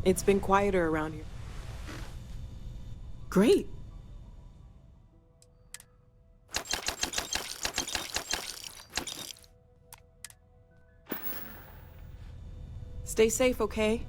It's been quieter around here. Great. Stay safe, okay?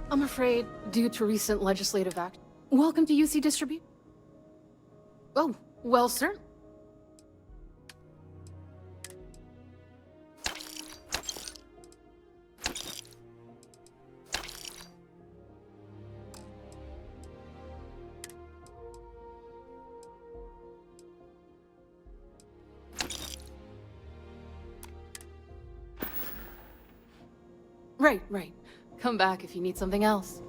I'm afraid, due to recent legislative action. Welcome to UC Distribute. Oh, well, sir. Right. Come back if you need something else.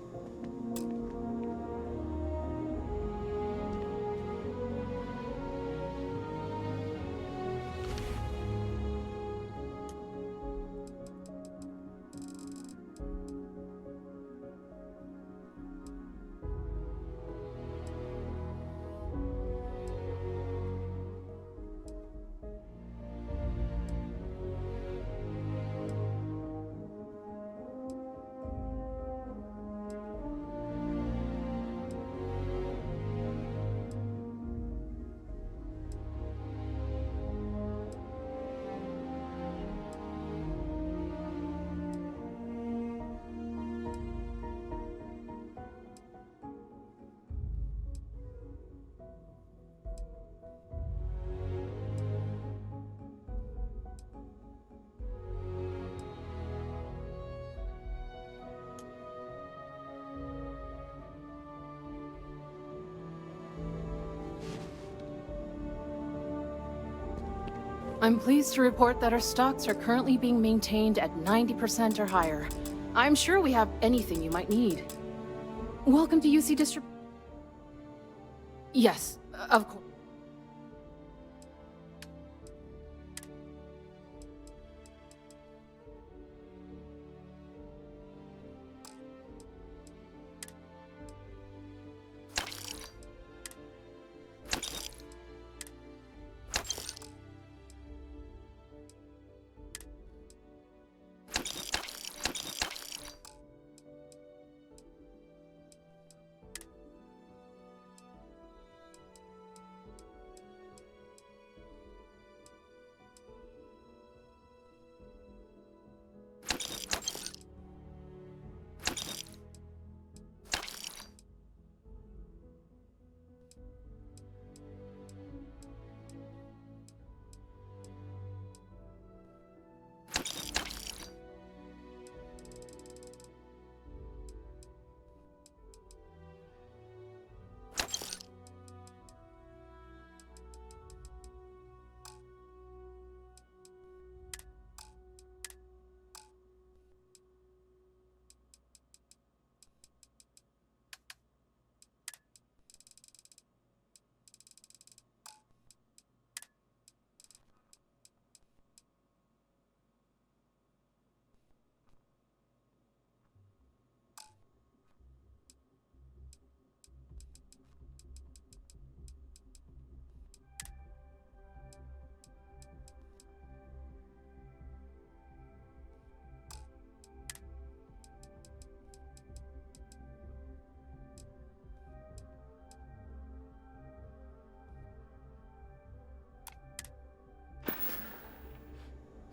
I'm pleased to report that our stocks are currently being maintained at 90% or higher. I'm sure we have anything you might need. Welcome to UC Distrib... Yes, of course.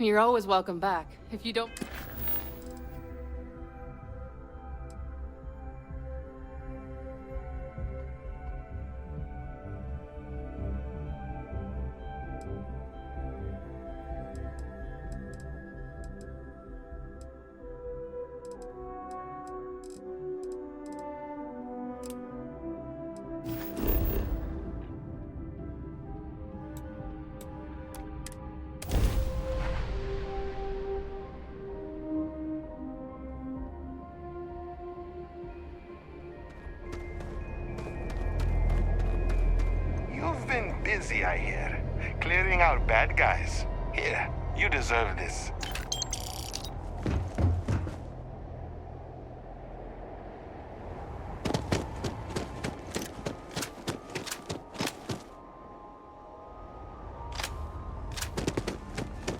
You're always welcome back. If you don't... You've been busy, I hear. Clearing out bad guys. Here, you deserve this.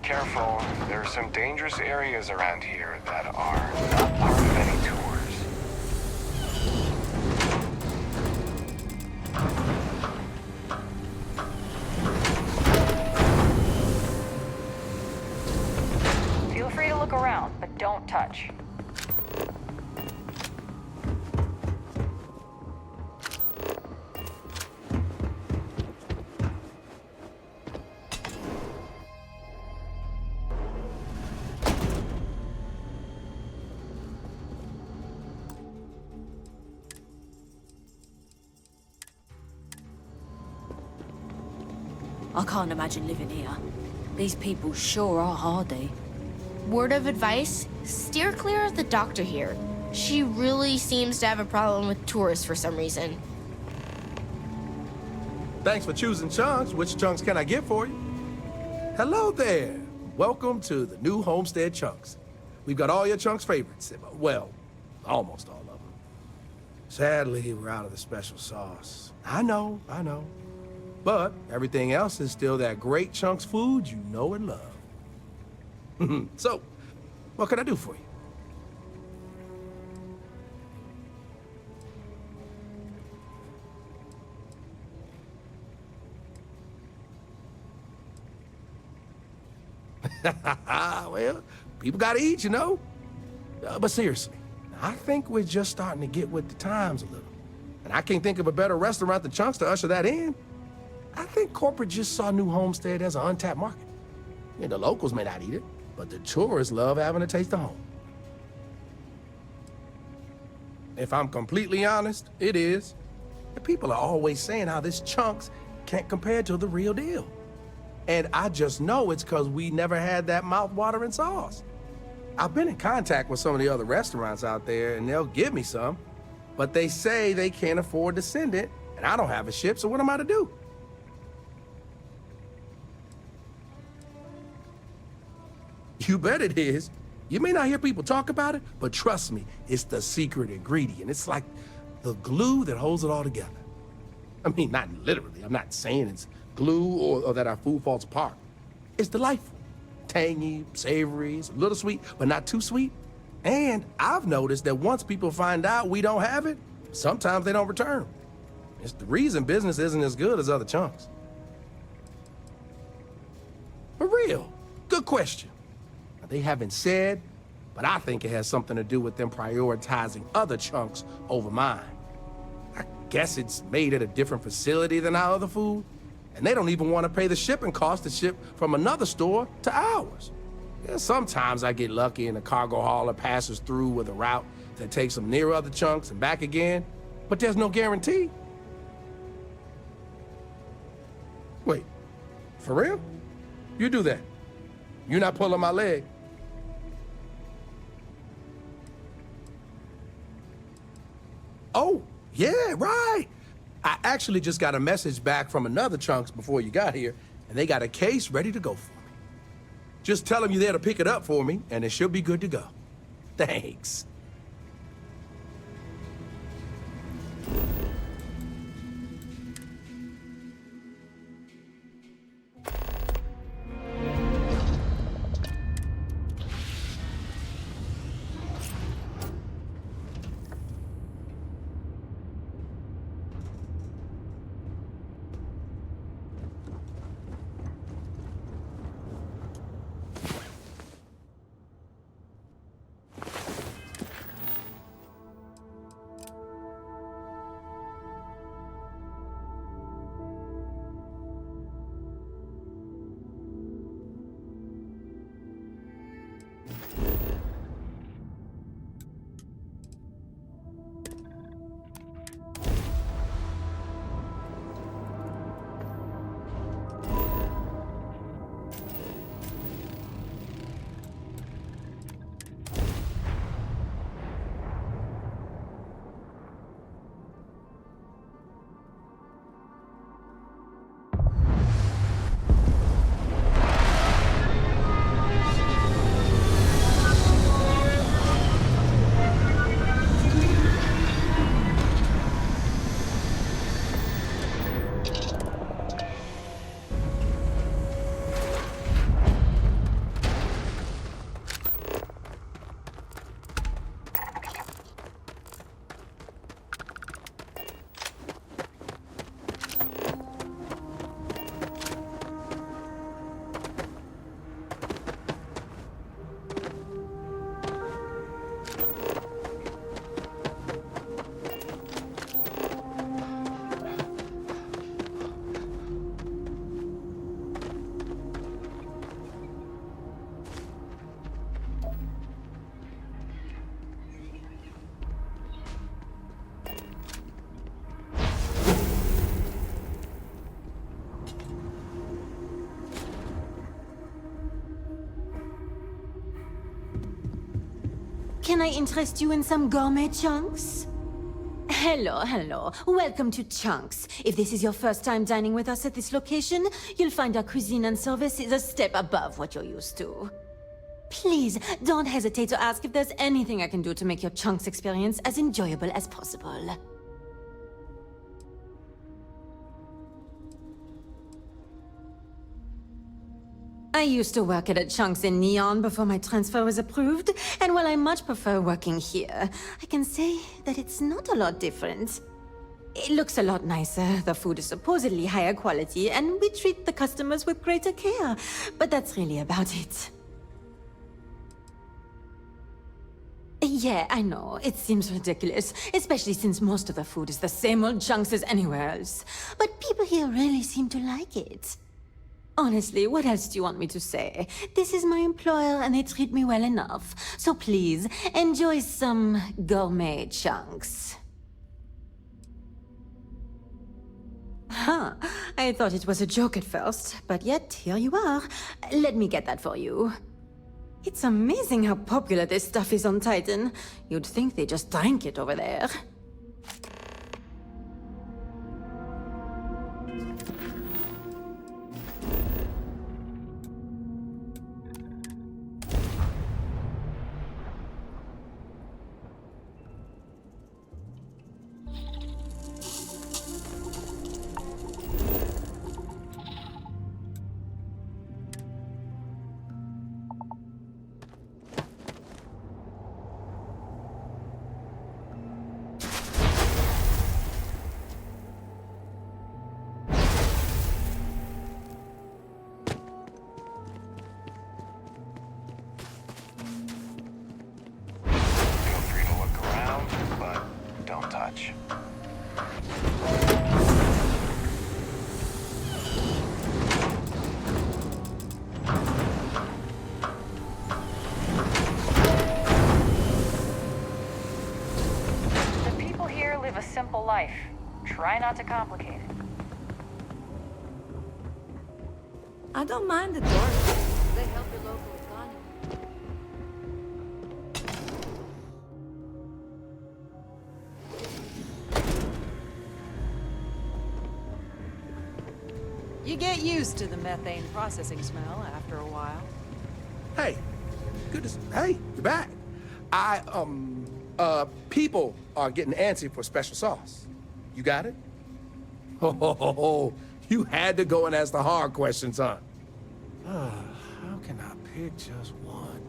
Careful, there are some dangerous areas around here that are not part of any tours. Feel free to look around, but don't touch. I can't imagine living here. These people sure are hardy. Word of advice, steer clear of the doctor here. She really seems to have a problem with tourists for some reason. Thanks for choosing Chunks. Which chunks can I get for you? Hello there. Welcome to the new Homestead Chunks. We've got all your Chunks favorites. Well, almost all of them. Sadly, we're out of the special sauce. I know. But everything else is still that great Chunks food you know and love. So, what can I do for you? Well, people gotta eat, you know? But seriously, I think we're just starting to get with the times a little. And I can't think of a better restaurant than Chunks to usher that in. I think corporate just saw New Homestead as an untapped market. Yeah, the locals may not eat it, but the tourists love having a taste of home. If I'm completely honest, it is. And people are always saying how this Chunks can't compare to the real deal. And I just know it's because we never had that mouth-watering sauce. I've been in contact with some of the other restaurants out there, and they'll give me some, but they say they can't afford to send it, and I don't have a ship, so what am I to do? You bet it is. You may not hear people talk about it, but trust me, it's the secret ingredient. It's like the glue that holds it all together. I mean, not literally. I'm not saying it's glue or that our food falls apart. It's delightful. Tangy, savory, it's a little sweet, but not too sweet. And I've noticed that once people find out we don't have it, sometimes they don't return. It's the reason business isn't as good as other Chunks. For real, good question. They haven't said, but I think it has something to do with them prioritizing other Chunks over mine. I guess it's made at a different facility than our other food, and they don't even want to pay the shipping cost to ship from another store to ours. Yeah, sometimes I get lucky and a cargo hauler passes through with a route that takes them near other Chunks and back again, but there's no guarantee. Wait, for real? You do that? You're not pulling my leg? Oh, yeah, right. I actually just got a message back from another Chunks before you got here, and they got a case ready to go for me. Just tell them you're there to pick it up for me, and it should be good to go. Thanks. can I interest you in some gourmet chunks? Hello, hello. Welcome to Chunks. If this is your first time dining with us at this location, you'll find our cuisine and service is a step above what you're used to. Please, don't hesitate to ask if there's anything I can do to make your Chunks experience as enjoyable as possible. I used to work at a Chunks in Neon before my transfer was approved, and while I much prefer working here, I can say that it's not a lot different. It looks a lot nicer, the food is supposedly higher quality, and we treat the customers with greater care, but that's really about it. Yeah, I know, it seems ridiculous, especially since most of the food is the same old Chunks as anywhere else, but people here really seem to like it. Honestly, what else do you want me to say? This is my employer and they treat me well enough. So please, enjoy some gourmet chunks. Huh. I thought it was a joke at first, but yet here you are. Let me get that for you. It's amazing how popular this stuff is on Titan. You'd think they just drank it over there. Feel free to look around, but don't touch. The people here live a simple life. Try not to complicate it. I don't mind the tourists. They help your local economy. You get used to the methane processing smell after a while. Hey, hey, you're back. People are getting antsy for special sauce. You got it? Oh, you had to go and ask the hard questions, huh? How can I pick just one?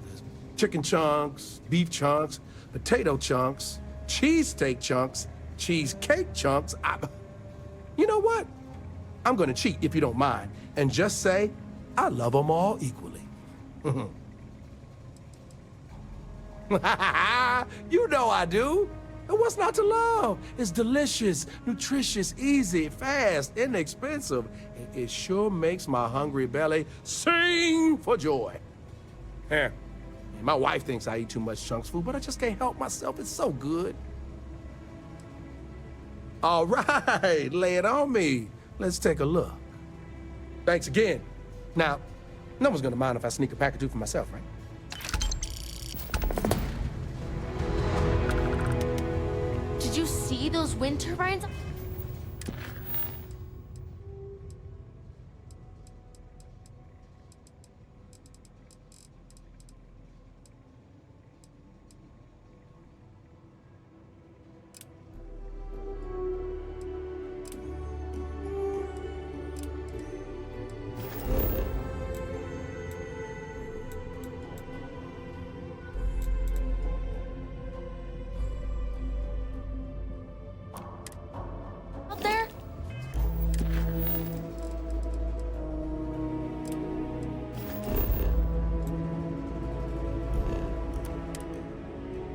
There's chicken chunks, beef chunks, potato chunks, cheesesteak chunks, cheesecake chunks. You know what? I'm gonna cheat if you don't mind, and just say I love them all equally. You know I do. And what's not to love? It's delicious, nutritious, easy, fast, inexpensive. It sure makes my hungry belly sing for joy. My wife thinks I eat too much Chunks food, but I just can't help myself. It's so good. All right, lay it on me. Let's take a look. Thanks again. Now, no one's gonna mind if I sneak a pack or two for myself, right? Did you see those wind turbines? Out there?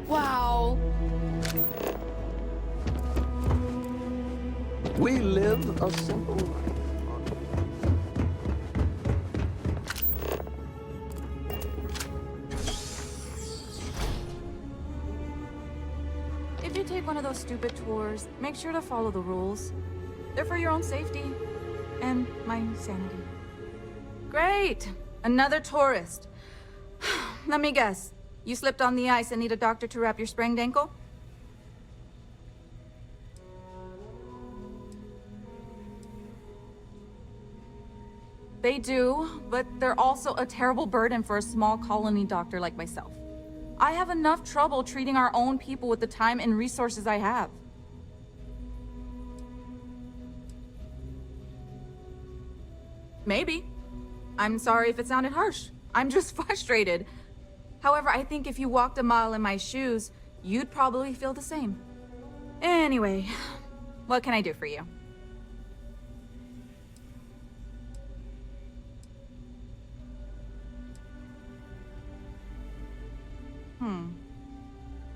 Wow. We live a simple life. If you take one of those stupid tours, make sure to follow the rules. They're for your own safety and my sanity. Great! Another tourist. Let me guess. You slipped on the ice and need a doctor to wrap your sprained ankle? They do, but they're also a terrible burden for a small colony doctor like myself. I have enough trouble treating our own people with the time and resources I have. Maybe. I'm sorry if it sounded harsh. I'm just frustrated. However, I think if you walked a mile in my shoes, you'd probably feel the same. Anyway, what can I do for you?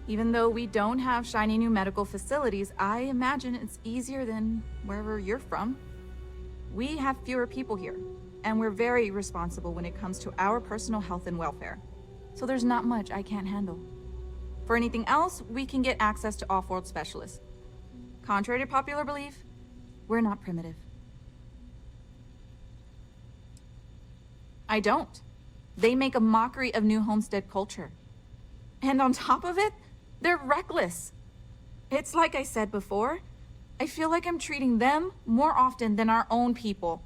Even though we don't have shiny new medical facilities, I imagine it's easier than wherever you're from. We have fewer people here, and we're very responsible when it comes to our personal health and welfare. So there's not much I can't handle. For anything else, we can get access to off-world specialists. Contrary to popular belief, we're not primitive. I don't. They make a mockery of New Homestead culture. And on top of it, they're reckless. It's like I said before, I feel like I'm treating them more often than our own people.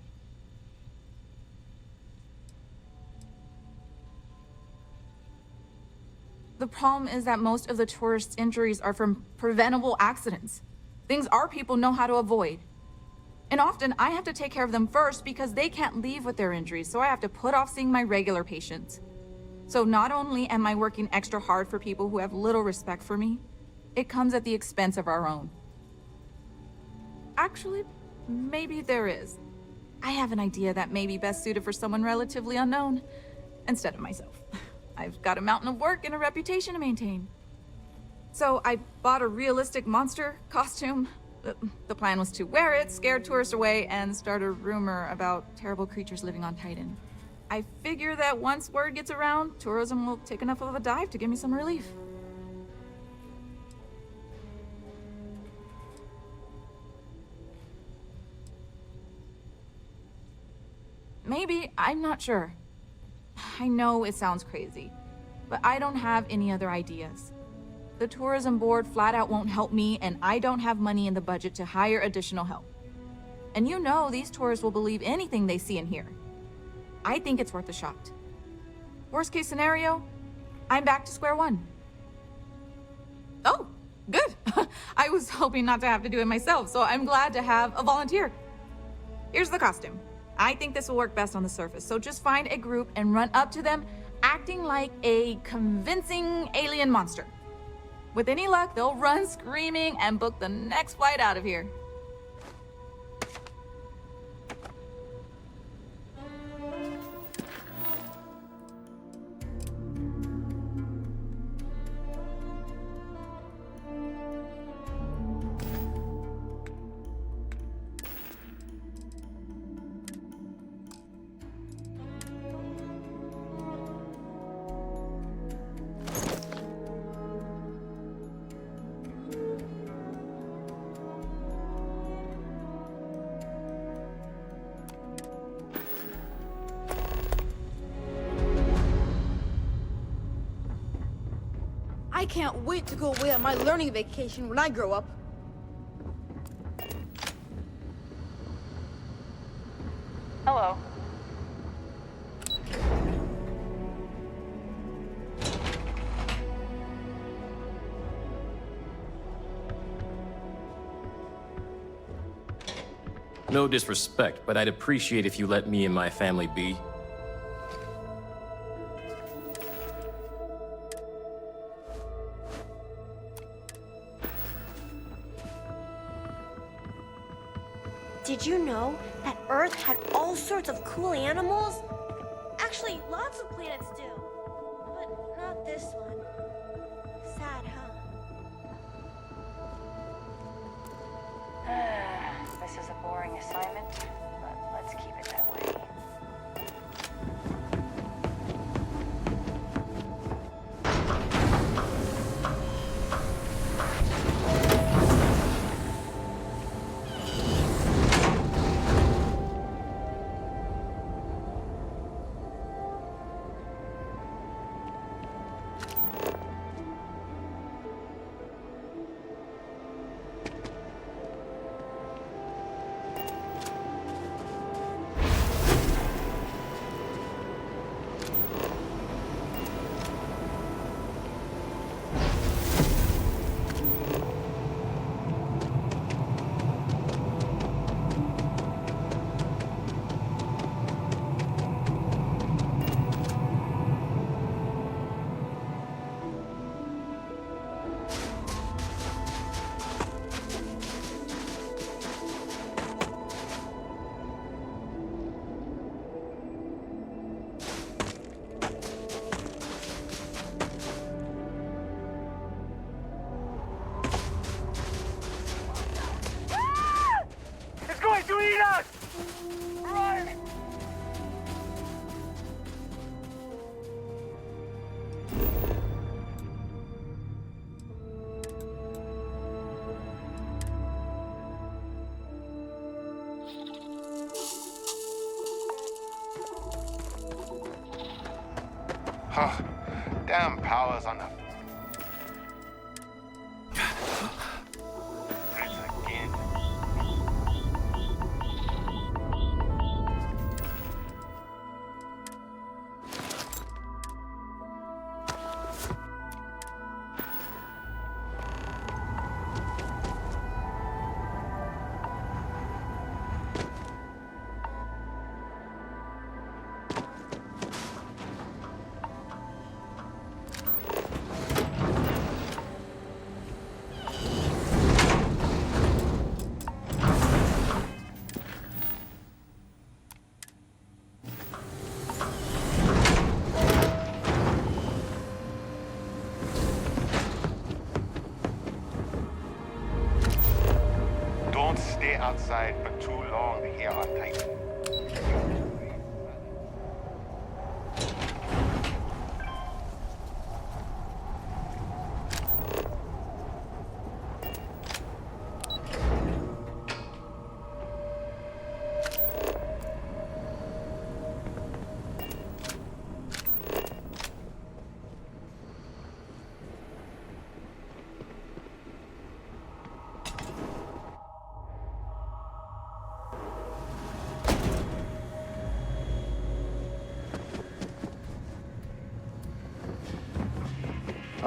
The problem is that most of the tourists' injuries are from preventable accidents. Things our people know how to avoid. And often I have to take care of them first because they can't leave with their injuries, so I have to put off seeing my regular patients. So not only am I working extra hard for people who have little respect for me, it comes at the expense of our own. Actually, maybe there is. I have an idea that may be best suited for someone relatively unknown, instead of myself. I've got a mountain of work and a reputation to maintain. So I bought a realistic monster costume. The plan was to wear it, scare tourists away, and start a rumor about terrible creatures living on Titan. I figure that once word gets around, tourism will take enough of a dive to give me some relief. Maybe, I'm not sure. I know it sounds crazy, but I don't have any other ideas. The tourism board flat out won't help me, and I don't have money in the budget to hire additional help. And you know these tourists will believe anything they see and hear. I think it's worth a shot. Worst case scenario, I'm back to square one. Oh, good. I was hoping not to have to do it myself, so I'm glad to have a volunteer. Here's the costume. I think this will work best on the surface, so just find a group and run up to them, acting like a convincing alien monster. With any luck, they'll run screaming and book the next flight out of here. I can't wait to go away on my learning vacation when I grow up. Hello. No disrespect, but I'd appreciate if you let me and my family be. Did you know that Earth had all sorts of cool animals? Actually, lots of planets do. But not this one. Sad, huh? This is a boring assignment, but let's keep it that way. Damn powers on the... It's again. Don't stay outside for too long here on Titan.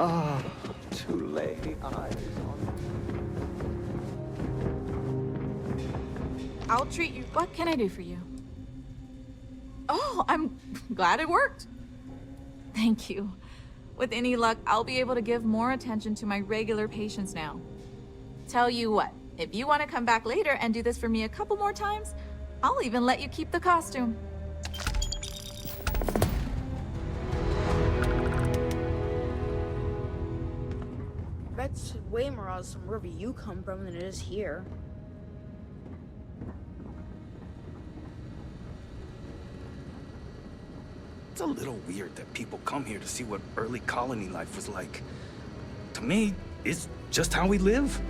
Ah, to lay eyes on. I'll treat you. What can I do for you? Oh, I'm glad it worked. Thank you. With any luck, I'll be able to give more attention to my regular patients now. Tell you what, if you want to come back later and do this for me a couple more times, I'll even let you keep the costume. That's way more awesome wherever you come from than it is here. It's a little weird that people come here to see what early colony life was like. To me, it's just how we live.